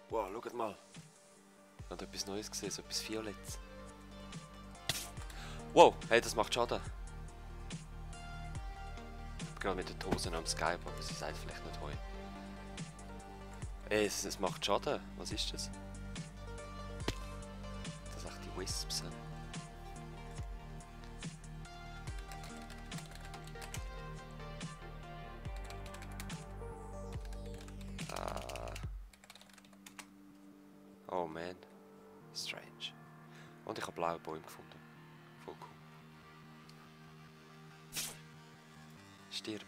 Wow, schaut mal. Ich habe etwas Neues gesehen, so etwas Violettes. Wow, hey, das macht Schaden. Ich bin gerade mit den Hosen am Skype, aber sie sagt vielleicht nicht heu. Ey, es macht Schaden. Was ist das? Das sind echt die Wisps. Oh man. Strange. Und ich habe blaue Bäume gefunden. Voll cool. Stirb.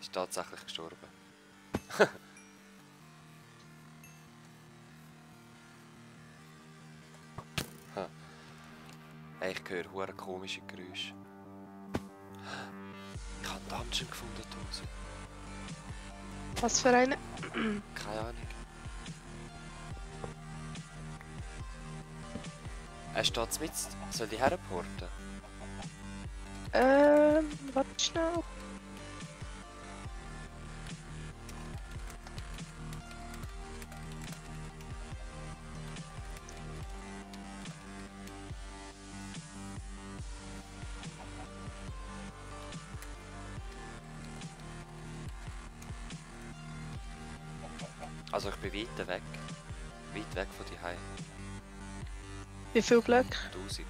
Ist tatsächlich gestorben. Hey, ich höre hure komische Geräusche. Ich habe einen Dungeon gefunden, Tosi. Was für eine? Keine Ahnung. Er steht mit. Soll ich herporten? Warte schnell. Also ich bin weit weg. Weit weg von dir. Wie viel Blöcke? 1000.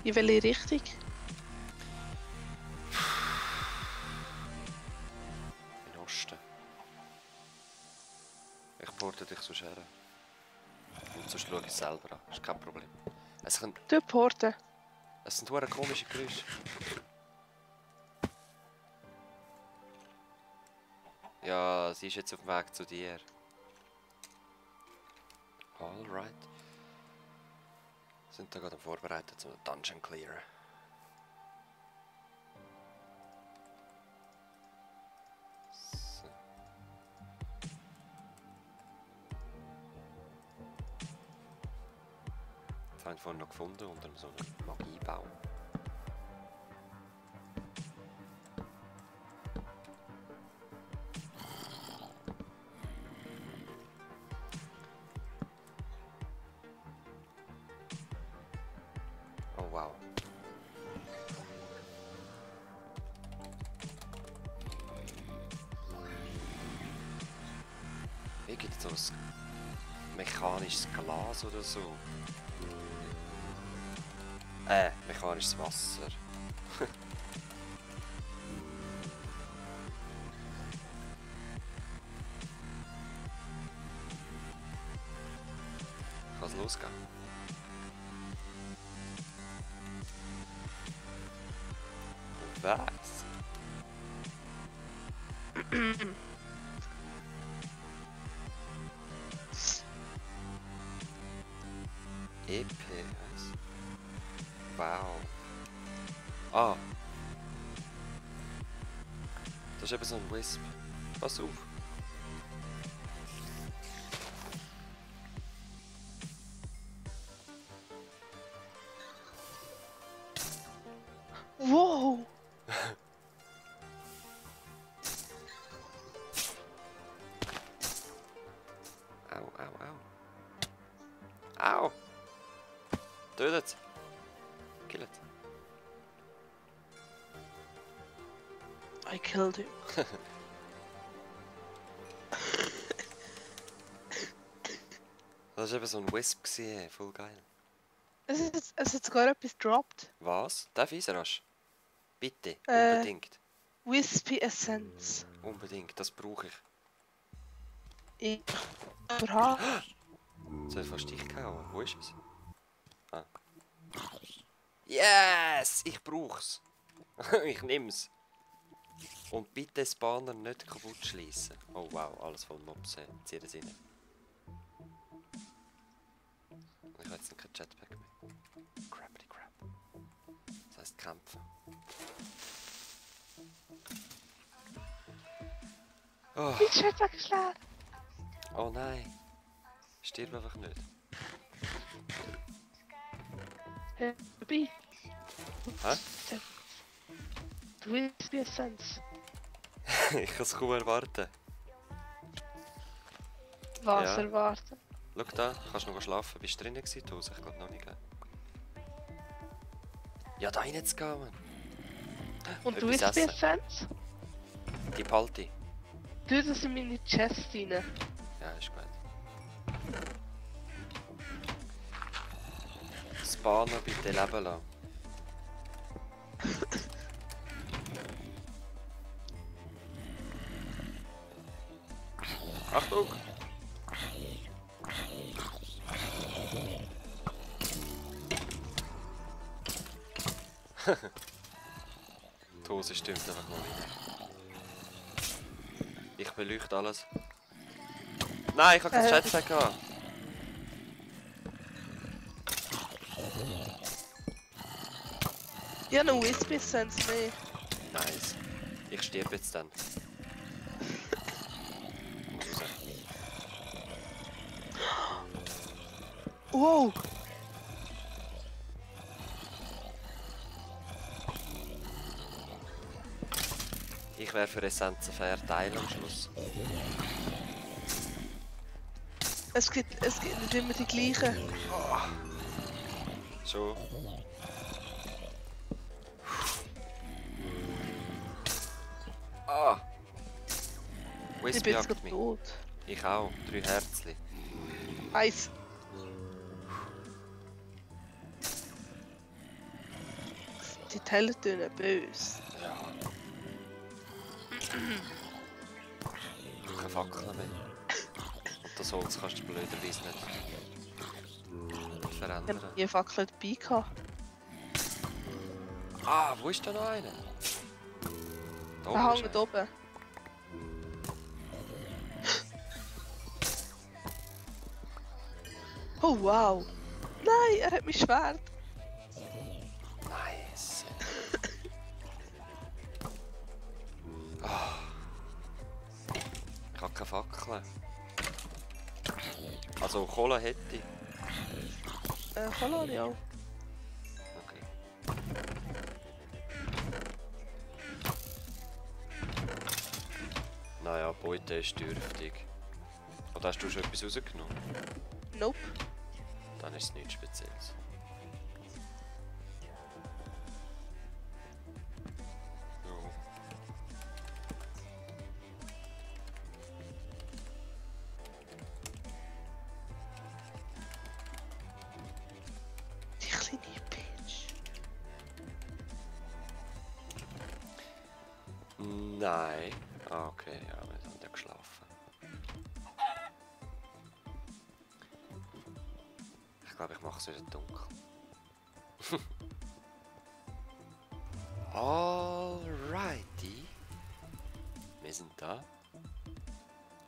In welche Richtung? In Osten. Ich porte dich so her. Und sonst schaue ich selber an. Ist kein Problem. Es sind hure komische Geräusche. Ja, sie ist jetzt auf dem Weg zu dir. Alright. Sind da gerade vorbereitet zum Dungeon Clear. So. Jetzt habe ich vorhin noch gefunden unter so einem Magiebaum. Oh wow. Hier gibt es so ein mechanisches Glas oder so. Mechanisches Wasser. Kann es losgehen? Was? EPS. Wow. Ah. Das ist eben so ein Wisp. Pass auf. Wow! Au, au, au. Au! Tötet! Kill it. I killed him. Das war eben so ein Wisp gewesen, voll geil. Es hat sogar etwas gedroppt. Was? Darf ich rasch? Bitte, unbedingt. Wispy Essence. Unbedingt, das brauche ich. Ich brauche. Soll ich fast dich gehauen? Wo ist es? Ah. Yes! Ich brauch's! Ich nehm's! Und bitte Spawner nicht kaputt schließen. Oh wow, alles voll Mobs. Zieh das rein. Ich habe jetzt noch kein Jetpack mehr. Crappity crap. Das heisst kämpfen. Oh, Mein Jetpack ist leer. oh nein! Stirb einfach nicht. Hey, dabei. Hä? Die Wispy Essence. Ich kann es kaum erwarten. Was Ja. erwarten? Schau da, kannst du noch schlafen? Bist du drinnen gewesen, du? Ich glaube noch nicht. Gell? Ja, da reinzugehen, Mann. Und die Etwas Wispy essen. Essence? Die Palti. Tu das in meine Chest rein. Ja, ist gut. Spawner bitte leben lassen. Achtung! Die Hose stimmt einfach noch nicht. Ich beleuchte alles. Nein, ich habe kein Schätzchen gehabt. Ich habe noch Wispy Essence mehr. Nice. Ich sterbe jetzt dann. Muss raus. Wow! Ich wäre für Essenzen verteilen am Schluss. Es gibt nicht immer die gleichen. So. Ah! Ich Wispy bin jetzt jagt gerade mich. tot. Ich auch. 3 Herzli. Eins. Die Teile tönen böse. Ja. Keine Fackel mehr. Und das Holz kannst du blöderweise nicht Ich verändern. habe die Fackel dabei gehabt. Ah, wo ist da noch einer? Da Er oben ist hängt einer. oben. Oh wow! Nein, er hat mein Schwert! Nice. Ah. Ich habe keine Fackel. Also Kohle hätte ich. Colonial. Okay. Naja, Beute ist dürftig. Oder hast du schon etwas rausgenommen? Nope. Dann ist es nichts Spezielles. Ja. Die kleine Bitch. Nein. Ah, okay, ja, wir haben ja geschlafen. Ich glaube, ich mache es wieder dunkel. Alrighty. Wir sind da.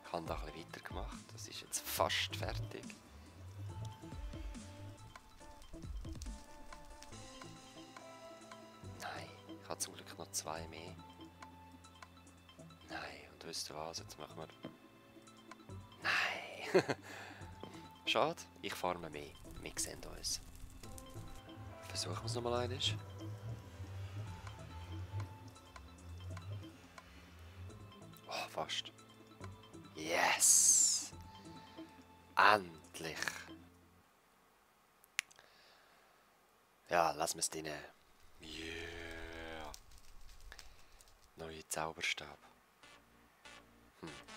Ich habe da ein bisschen weitergemacht. Das ist jetzt fast fertig. Nein, ich habe zum Glück noch 2 mehr. Nein, und wisst ihr was? Jetzt machen wir... Nein! Schade, ich farme mehr. Wir sehen uns. Versuchen wir es nochmal einmal. Oh, fast. Yes! Endlich! Ja, lassen wir es drin. Yeah! Neue Zauberstab.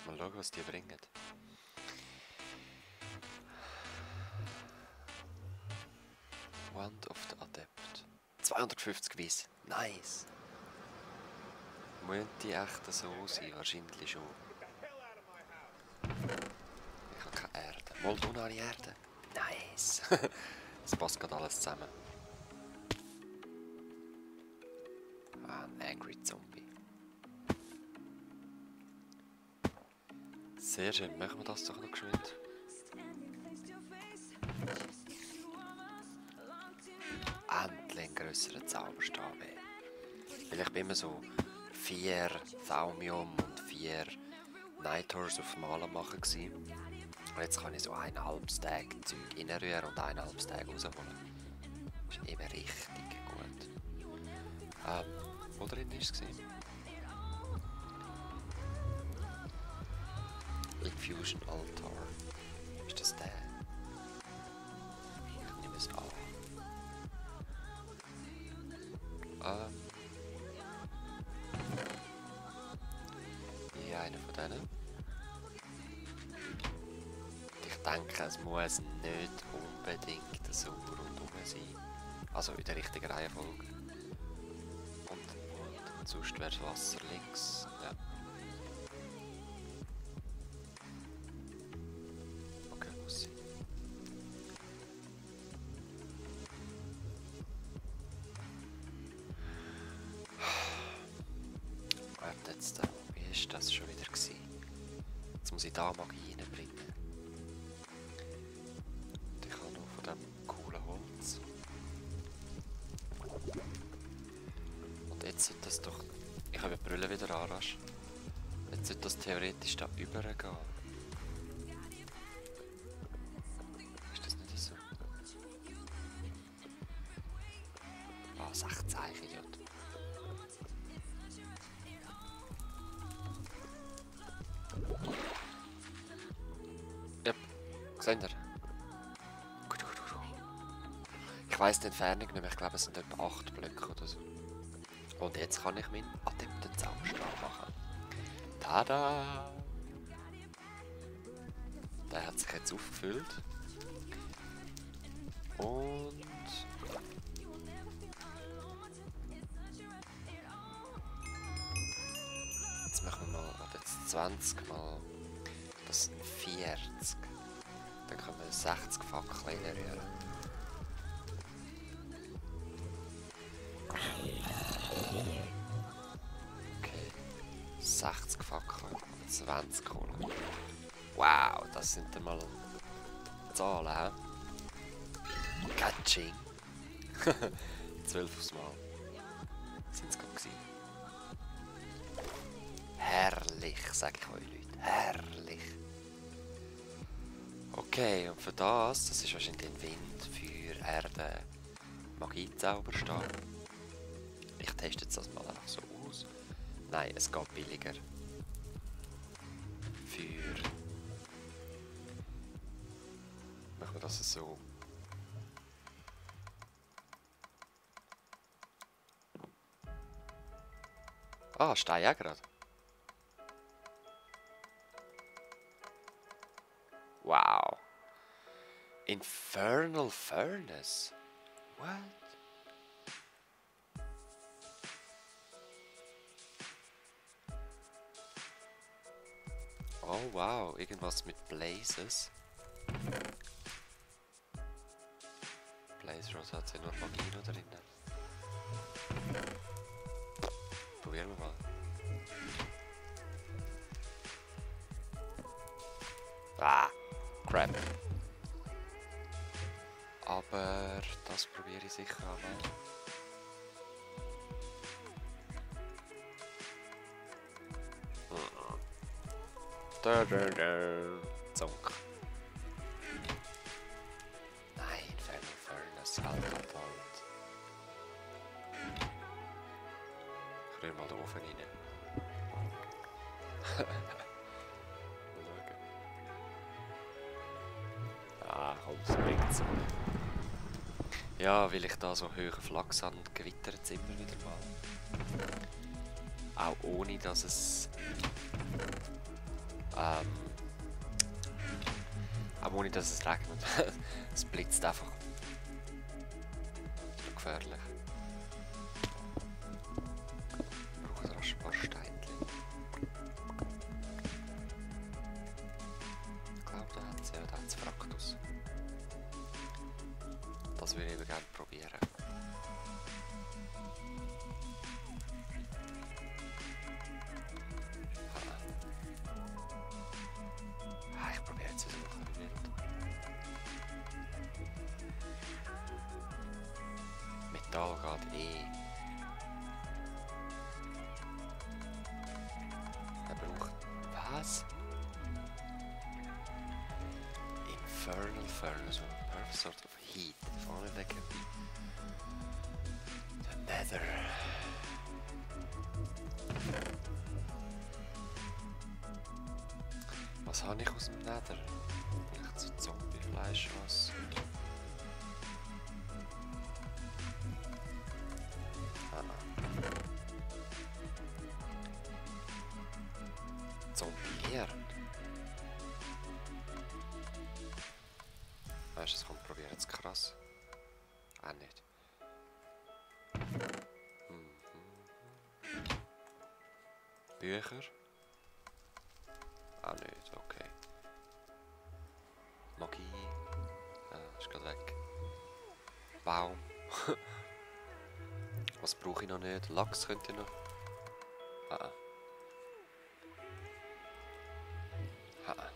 Mal schauen, was die bringen. Wand of the Adept. 250 Wiss. Nice. Müssen die echt so sein? Wahrscheinlich schon. Ich habe keine Erde. Mal du noch eine Erde. Nice. Das passt gerade alles zusammen. Ah, ein Angry Zombie. Sehr schön. Machen wir das doch noch geschwind. Endlich einen grösseren Zauberstab. Weil ich bin immer so 4 Thaumium und 4 Night-Horse auf Malen machen gsi. Und jetzt kann ich so 1,5 Stack Zeug reinrühren und 1,5 Stack rausholen. Das ist eben richtig gut. Wo drin war es? Infusion Altar. Ist das der? Ich nehme es an. Hier einer von denen. Ich denke, es muss nicht unbedingt so rundum sein. Also in der richtigen Reihenfolge. Und sonst wäre das Wasser links. Ja. Okay, muss sein. Warte jetzt, wie ist das schon wieder gewesen? Jetzt muss ich da Magie reinbringen. Und ich habe noch von dem coolen Holz. Und jetzt sollte das doch... Ich habe die Brille wieder an, rasch. Jetzt sollte das theoretisch da übergehen. Ist das nicht so? Ah, 16, Idiot. Yep, seht ihr? Ich weiss die Entfernung nicht mehr, ich glaube es sind etwa 8 Blöcke oder so. Und jetzt kann ich meinen Adepten-Zauberstab machen. Tada! Der hat sich jetzt aufgefüllt. Und... Jetzt machen wir mal, jetzt 20 mal... Das sind 40. Dann können wir 60 Fackeln reinrühren. Okay. 60 Fackeln und 20 Kohle. Wow, das sind dann mal Zahlen, hä? Catching! 12 aufs Mal. Sind es gerade gewesen. Herrlich, sag ich euch Leute. Herrlich. Okay, und für das ist wahrscheinlich ein Wind, Feuer, Erde, Magie-Zauberstab. Ich teste jetzt das mal einfach so aus. Nein, es geht billiger. Feuer. Machen wir das so. Ah, Stein auch gerade. Wow. Infernal Furnace. What? Oh wow, irgendwas mit Blazes. Blaze Rose hat ja nur Magie noch drin. Probieren wir mal. Ah, crap. Aber das probiere ich sicher einmal. Zonk. Nein, Infernal Furnace, halt. Ich rühre mal den Ofen rein. Ah, komm, das bringt's. Ja, weil ich da so hohen Flachs habe, gewittert es immer wieder mal. Auch ohne, dass es... auch ohne, dass es regnet. Es blitzt einfach. Das ist gefährlich. Ich brauche rasch ein paar Steinchen. Ich glaube, da hat es ja, da hat es Fraktus. Das würde ich eben gerne probieren. Ich probiere jetzt wieder noch ein Wild. Metall geht eh. Er braucht... Was? Infernal Furnace with a perfect sort of heat. If only they can be... The Nether. Was habe ich aus dem Nether? Vielleicht so Zombie-Fleisch was? Zombie-Herd? Weißt du, das kommt probieren jetzt krass. Auch nicht. Bücher? Auch nicht, okay. Magie? Ah, ist gerade weg. Baum? Was brauche ich noch nicht? Lachs könnte ich noch. Ah. Ah.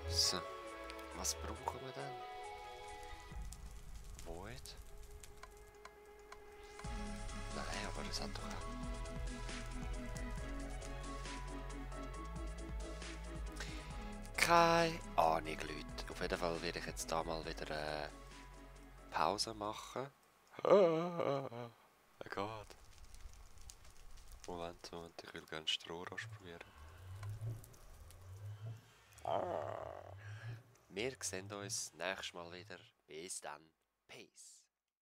So. Was brauchen wir denn? Void? Nein, aber das hat doch auch... Keine Ahnung, Leute. Auf jeden Fall werde ich jetzt da mal wieder Pause machen. Oh Gott. Moment, ich will gerne Strohrost probieren. Wir sehen uns nächstes Mal wieder. Bis dann. Peace.